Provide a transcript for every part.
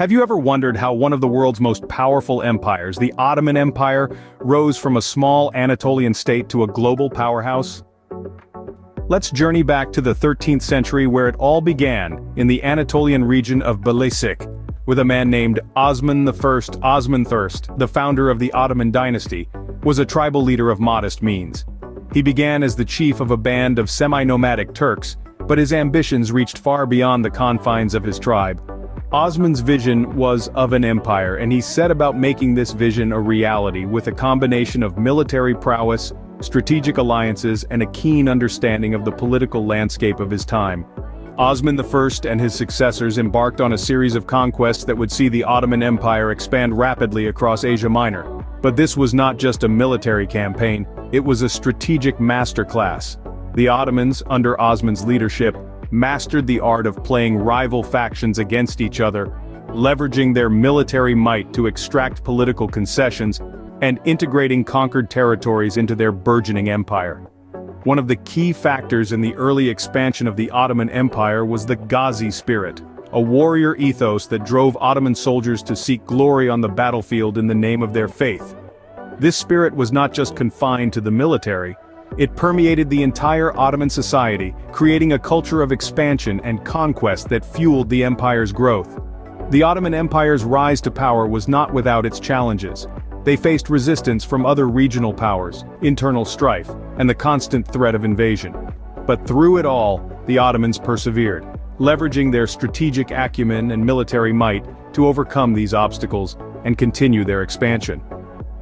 Have you ever wondered how one of the world's most powerful empires, the Ottoman Empire, rose from a small Anatolian state to a global powerhouse? Let's journey back to the 13th century where it all began, in the Anatolian region of Bilecik, with a man named Osman I. Osman I, the founder of the Ottoman dynasty, was a tribal leader of modest means. He began as the chief of a band of semi-nomadic Turks, but his ambitions reached far beyond the confines of his tribe. Osman's vision was of an empire, and he set about making this vision a reality with a combination of military prowess, strategic alliances, and a keen understanding of the political landscape of his time. Osman I and his successors embarked on a series of conquests that would see the Ottoman Empire expand rapidly across Asia Minor. But this was not just a military campaign, it was a strategic masterclass. The Ottomans, under Osman's leadership, mastered the art of playing rival factions against each other, leveraging their military might to extract political concessions, and integrating conquered territories into their burgeoning empire. One of the key factors in the early expansion of the Ottoman Empire was the Ghazi spirit, a warrior ethos that drove Ottoman soldiers to seek glory on the battlefield in the name of their faith. This spirit was not just confined to the military, it permeated the entire Ottoman society, creating a culture of expansion and conquest that fueled the empire's growth. The Ottoman Empire's rise to power was not without its challenges. They faced resistance from other regional powers, internal strife, and the constant threat of invasion. But through it all, the Ottomans persevered, leveraging their strategic acumen and military might to overcome these obstacles and continue their expansion.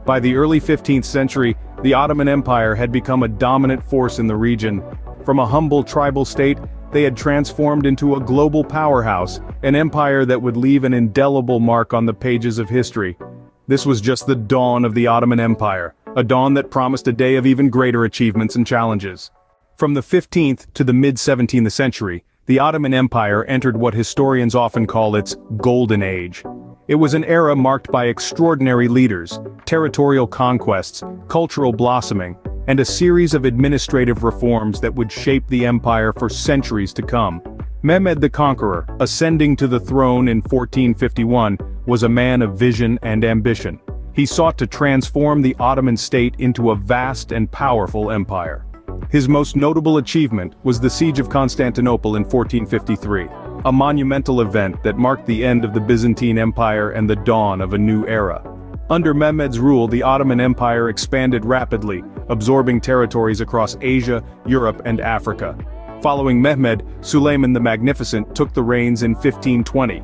By the early 15th century, the Ottoman Empire had become a dominant force in the region. From a humble tribal state, they had transformed into a global powerhouse, an empire that would leave an indelible mark on the pages of history. This was just the dawn of the Ottoman Empire, a dawn that promised a day of even greater achievements and challenges. From the 15th to the mid-17th century, the Ottoman Empire entered what historians often call its Golden Age. It was an era marked by extraordinary leaders, territorial conquests, cultural blossoming, and a series of administrative reforms that would shape the empire for centuries to come. Mehmed the Conqueror, ascending to the throne in 1451, was a man of vision and ambition. He sought to transform the Ottoman state into a vast and powerful empire. His most notable achievement was the Siege of Constantinople in 1453, a monumental event that marked the end of the Byzantine Empire and the dawn of a new era. Under Mehmed's rule, the Ottoman Empire expanded rapidly, absorbing territories across Asia, Europe, and Africa. Following Mehmed, Suleiman the Magnificent took the reins in 1520.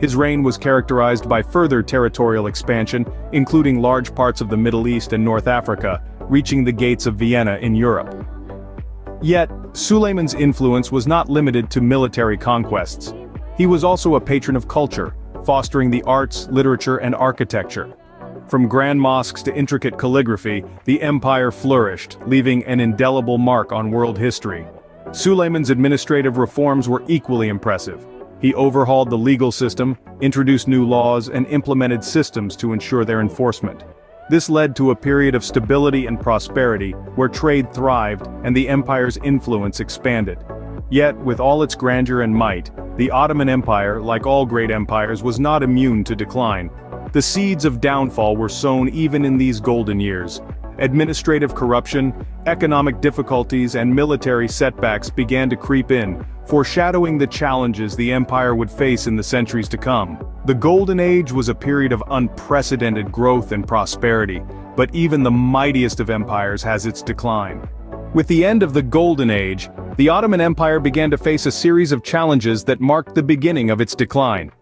His reign was characterized by further territorial expansion, including large parts of the Middle East and North Africa, reaching the gates of Vienna in Europe. Yet, Suleiman's influence was not limited to military conquests. He was also a patron of culture, fostering the arts, literature, and architecture. From grand mosques to intricate calligraphy, the empire flourished, leaving an indelible mark on world history. Suleiman's administrative reforms were equally impressive. He overhauled the legal system, introduced new laws, and implemented systems to ensure their enforcement. This led to a period of stability and prosperity, where trade thrived and the empire's influence expanded. Yet, with all its grandeur and might, the Ottoman Empire, like all great empires, was not immune to decline. The seeds of downfall were sown even in these golden years. Administrative corruption, economic difficulties, and military setbacks began to creep in, foreshadowing the challenges the empire would face in the centuries to come. The Golden Age was a period of unprecedented growth and prosperity, but even the mightiest of empires has its decline. With the end of the Golden Age, the Ottoman Empire began to face a series of challenges that marked the beginning of its decline.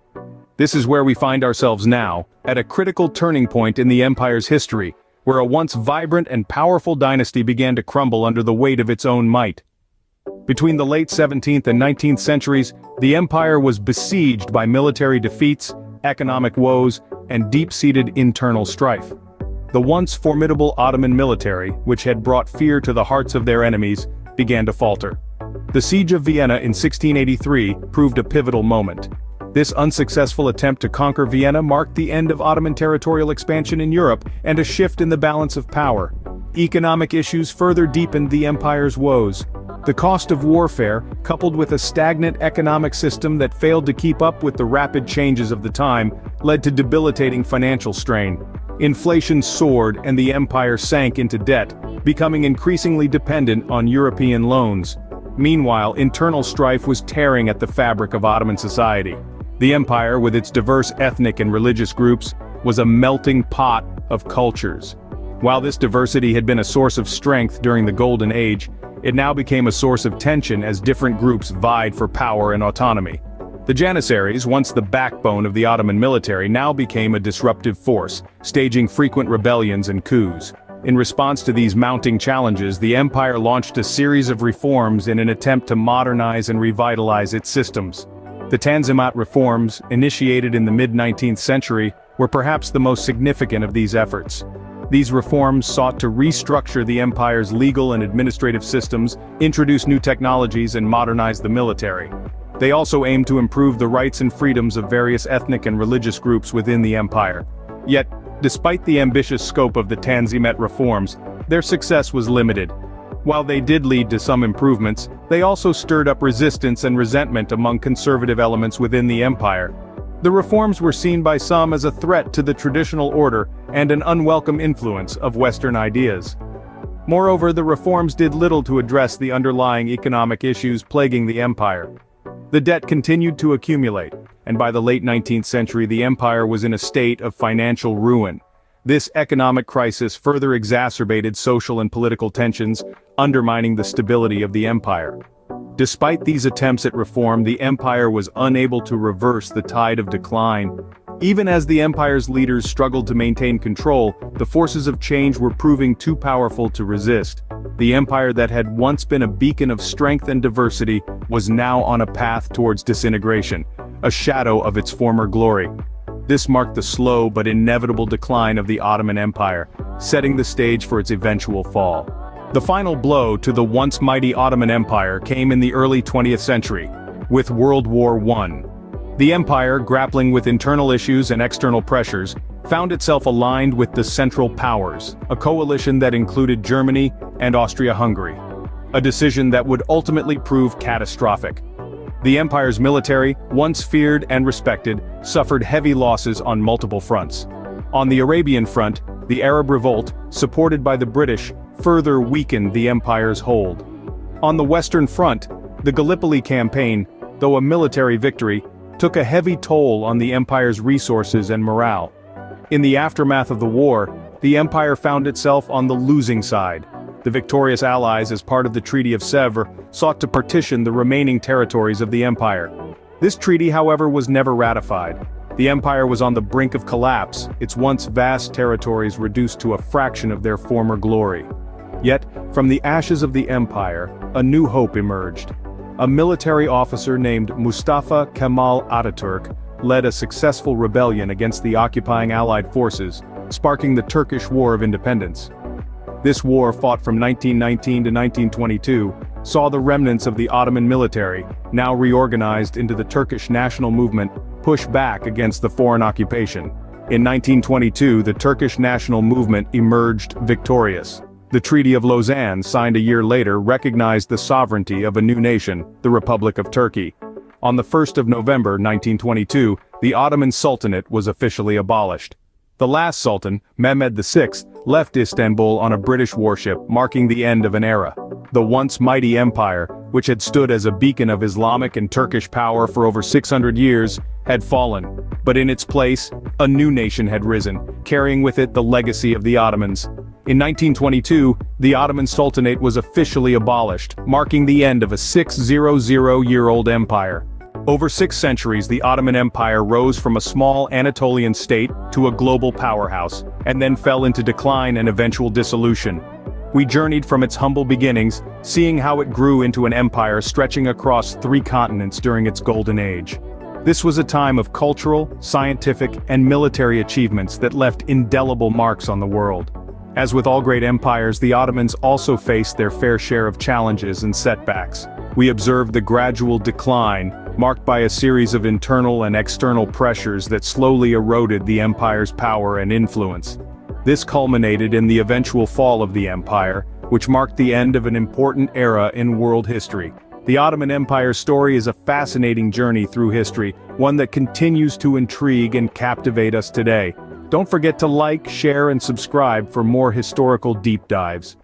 This is where we find ourselves now, at a critical turning point in the empire's history, where a once vibrant and powerful dynasty began to crumble under the weight of its own might. Between the late 17th and 19th centuries, the empire was besieged by military defeats, economic woes, and deep-seated internal strife. The once formidable Ottoman military, which had brought fear to the hearts of their enemies, began to falter. The Siege of Vienna in 1683 proved a pivotal moment. This unsuccessful attempt to conquer Vienna marked the end of Ottoman territorial expansion in Europe and a shift in the balance of power. Economic issues further deepened the empire's woes. The cost of warfare, coupled with a stagnant economic system that failed to keep up with the rapid changes of the time, led to debilitating financial strain. Inflation soared and the empire sank into debt, becoming increasingly dependent on European loans. Meanwhile, internal strife was tearing at the fabric of Ottoman society. The empire, with its diverse ethnic and religious groups, was a melting pot of cultures. While this diversity had been a source of strength during the Golden Age, it now became a source of tension as different groups vied for power and autonomy. The Janissaries, once the backbone of the Ottoman military, now became a disruptive force, staging frequent rebellions and coups. In response to these mounting challenges, the empire launched a series of reforms in an attempt to modernize and revitalize its systems. The Tanzimat reforms, initiated in the mid-19th century, were perhaps the most significant of these efforts. These reforms sought to restructure the empire's legal and administrative systems, introduce new technologies, and modernize the military. They also aimed to improve the rights and freedoms of various ethnic and religious groups within the empire. Yet, despite the ambitious scope of the Tanzimat reforms, their success was limited. While they did lead to some improvements, they also stirred up resistance and resentment among conservative elements within the empire. The reforms were seen by some as a threat to the traditional order and an unwelcome influence of Western ideas. Moreover, the reforms did little to address the underlying economic issues plaguing the empire. The debt continued to accumulate, and by the late 19th century the empire was in a state of financial ruin. This economic crisis further exacerbated social and political tensions, undermining the stability of the empire. Despite these attempts at reform, the empire was unable to reverse the tide of decline. Even as the empire's leaders struggled to maintain control, the forces of change were proving too powerful to resist. The empire that had once been a beacon of strength and diversity was now on a path towards disintegration, a shadow of its former glory. This marked the slow but inevitable decline of the Ottoman Empire, setting the stage for its eventual fall. The final blow to the once mighty Ottoman Empire came in the early 20th century, with World War I. The empire, grappling with internal issues and external pressures, found itself aligned with the Central Powers, a coalition that included Germany and Austria-Hungary. A decision that would ultimately prove catastrophic. The empire's military, once feared and respected, suffered heavy losses on multiple fronts. On the Arabian front, the Arab revolt, supported by the British, further weakened the empire's hold. On the Western Front, the Gallipoli campaign, though a military victory, took a heavy toll on the empire's resources and morale. In the aftermath of the war, the empire found itself on the losing side. The victorious allies, as part of the Treaty of Sèvres, sought to partition the remaining territories of the empire. This treaty, however, was never ratified. The empire was on the brink of collapse, its once vast territories reduced to a fraction of their former glory. Yet, from the ashes of the empire, a new hope emerged. A military officer named Mustafa Kemal Ataturk led a successful rebellion against the occupying Allied forces, sparking the Turkish War of Independence. This war, fought from 1919 to 1922, saw the remnants of the Ottoman military, now reorganized into the Turkish national movement, push back against the foreign occupation. In 1922, the Turkish national movement emerged victorious. The Treaty of Lausanne, signed a year later, recognized the sovereignty of a new nation, the Republic of Turkey. On the 1st of November 1922, the Ottoman Sultanate was officially abolished. The last Sultan, Mehmed VI, left Istanbul on a British warship, marking the end of an era. The once mighty empire, which had stood as a beacon of Islamic and Turkish power for over 600 years, had fallen. But in its place, a new nation had risen, carrying with it the legacy of the Ottomans. In 1922, the Ottoman Sultanate was officially abolished, marking the end of a 600-year-old empire. Over 6 centuries, the Ottoman Empire rose from a small Anatolian state to a global powerhouse, and then fell into decline and eventual dissolution. We journeyed from its humble beginnings, seeing how it grew into an empire stretching across 3 continents during its golden age. This was a time of cultural, scientific, and military achievements that left indelible marks on the world. As with all great empires, the Ottomans also faced their fair share of challenges and setbacks. We observed the gradual decline, marked by a series of internal and external pressures that slowly eroded the empire's power and influence. This culminated in the eventual fall of the empire, which marked the end of an important era in world history. The Ottoman Empire's story is a fascinating journey through history, one that continues to intrigue and captivate us today. Don't forget to like, share, and subscribe for more historical deep dives.